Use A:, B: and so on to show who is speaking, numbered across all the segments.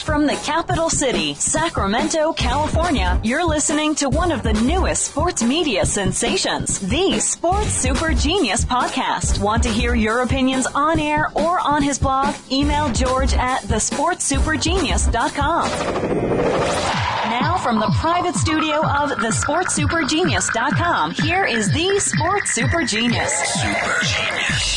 A: From the capital city, Sacramento, California, you're listening to one of the newest sports media sensations, the Sports Super Genius Podcast. Want to hear your opinions on air or on his blog? Email George at thesportsupergenius.com. Now from the private studio of thesportsupergenius.com, here is the Sports Super Genius.
B: Super Genius.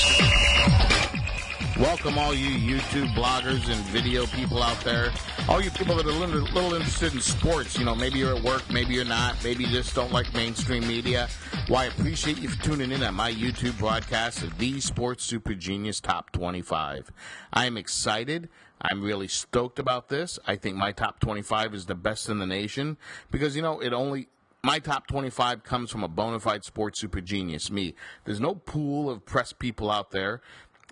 C: Welcome all you YouTube bloggers and video people out there. All you people that are a little interested in sports. You know, maybe you're at work, maybe you're not. Maybe you just don't like mainstream media. Well, I appreciate you for tuning in on my YouTube broadcast of the Sports Super Genius Top 25. I'm excited. I'm really stoked about this. I think my top 25 is the best in the nation because, you know, my top 25 comes from a bona fide sports super genius, me. There's no pool of press people out there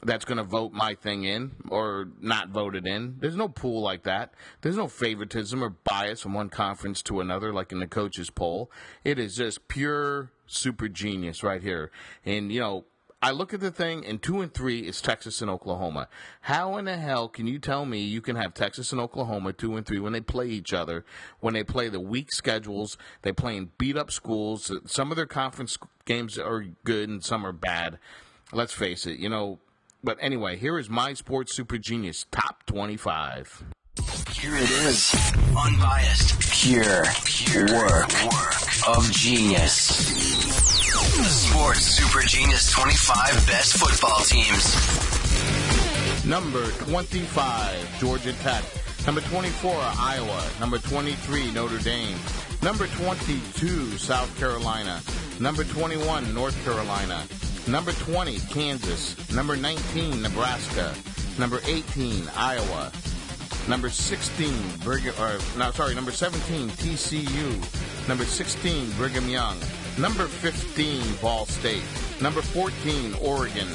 C: that's going to vote my thing in or not vote it in. There's no pool like that. There's no favoritism or bias from one conference to another like in the coaches poll. It is just pure super genius right here. And, you know, I look at the thing, and 2 and 3 is Texas and Oklahoma. How in the hell can you tell me you can have Texas and Oklahoma 2 and 3 when they play each other, when they play the weak schedules, they play in beat-up schools? Some of their conference games are good and some are bad. Let's face it, you know. But anyway, here is my Sports Super Genius Top 25.
B: Here it is. Unbiased. Pure work of genius. The Sports Super Genius 25 best football teams.
C: Number 25, Georgia Tech. Number 24, Iowa. Number 23, Notre Dame. Number 22, South Carolina. Number 21, North Carolina. Number 20, Kansas. Number 19, Nebraska. Number 18, Iowa. Number 17, TCU. Number 16, Brigham Young. Number 15, Ball State. Number 14, Oregon.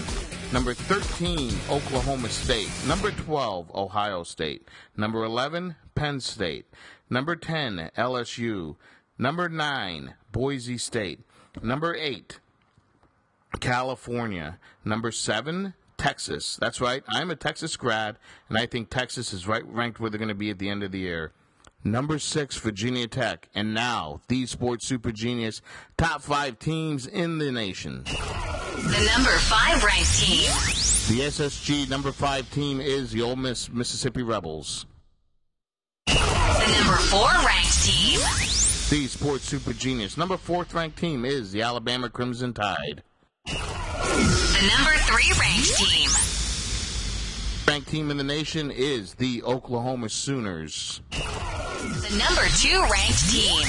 C: Number 13, Oklahoma State. Number 12, Ohio State. Number 11, Penn State. Number 10, LSU. Number 9, Boise State. Number 8, California. Number 7, Texas. That's right. I'm a Texas grad, and I think Texas is right ranked where they're going to be at the end of the year. Number 6, Virginia Tech. And now, the Sports Super Genius top 5 teams in the nation.
A: The number 5 ranked team.
C: The SSG number 5 team is the Ole Miss Mississippi Rebels.
A: The number 4 ranked team.
C: The Sports Super Genius number 4th ranked team is the Alabama Crimson Tide.
A: The number 3 ranked team.
C: Ranked team in the nation is the Oklahoma Sooners.
A: The number 2 ranked team.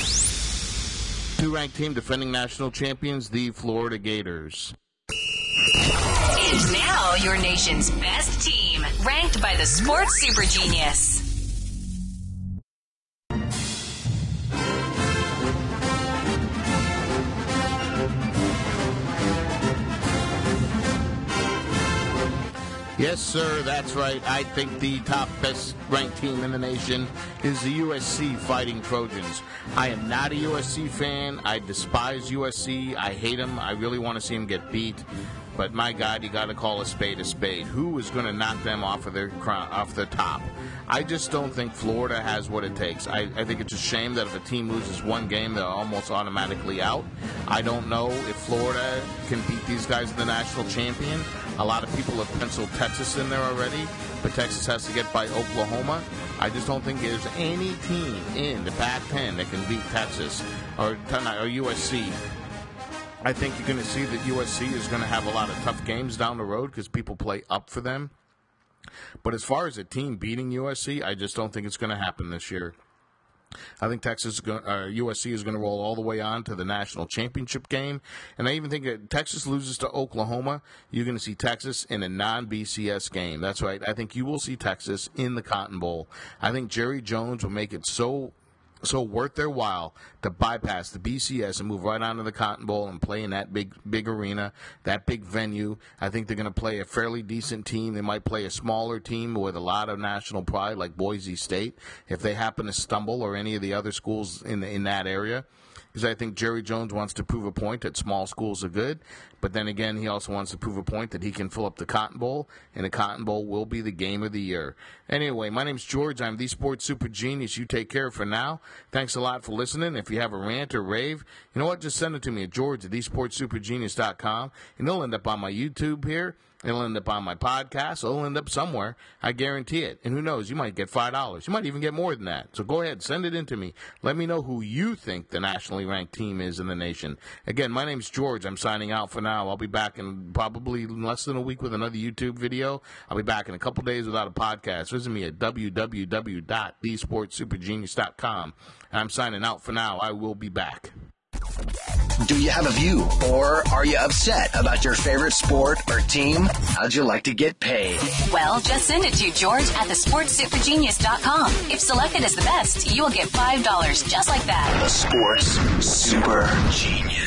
C: 2 ranked team defending national champions, the Florida Gators.
A: And now your nation's best team, ranked by the Sports Super Genius.
C: Yes, sir, that's right. I think the top best ranked team in the nation is the USC Fighting Trojans. I am not a USC fan. I despise USC. I hate them. I really want to see them get beat. But my God, you got to call a spade a spade. Who is going to knock them off of their top? I just don't think Florida has what it takes. I think it's a shame that if a team loses one game, they're almost automatically out. I don't know if Florida can beat these guys in the national champion. A lot of people have penciled Texas in there already, but Texas has to get by Oklahoma. I just don't think there's any team in the Pac-10 that can beat Texas or USC. I think you're going to see that USC is going to have a lot of tough games down the road because people play up for them. But as far as a team beating USC, I just don't think it's going to happen this year. I think USC is going to roll all the way on to the national championship game. And I even think that Texas loses to Oklahoma, you're going to see Texas in a non-BCS game. That's right. I think you will see Texas in the Cotton Bowl. I think Jerry Jones will make it so worth their while to bypass the BCS and move right onto the Cotton Bowl and play in that big arena, that big venue. I think they're going to play a fairly decent team. They might play a smaller team with a lot of national pride like Boise State if they happen to stumble or any of the other schools in that area. because I think Jerry Jones wants to prove a point that small schools are good. But then again, he also wants to prove a point that he can fill up the Cotton Bowl, and the Cotton Bowl will be the game of the year. Anyway, my name's George. I'm the Sports Super Genius. You take care for now. Thanks a lot for listening. If you have a rant or rave, you know what? Just send it to me at George at thesportsupergenius.com, and it'll end up on my YouTube here. It'll end up on my podcast. It'll end up somewhere. I guarantee it. And who knows? You might get $5. You might even get more than that. So go ahead. Send it in to me. Let me know who you think the nationally ranked team is in the nation. Again, my name's George. I'm signing out for now. I'll be back in probably less than a week with another YouTube video. I'll be back in a couple days without a podcast. Visit me at www.thesportsupergenius.com. And I'm signing out for now. I will be back.
B: Do you have a view, or are you upset about your favorite sport or team? How'd you like to get paid?
A: Well, just send it to George at thesportsupergenius.com. If selected as the best, you will get $5 just like that.
B: The Sports Super Genius.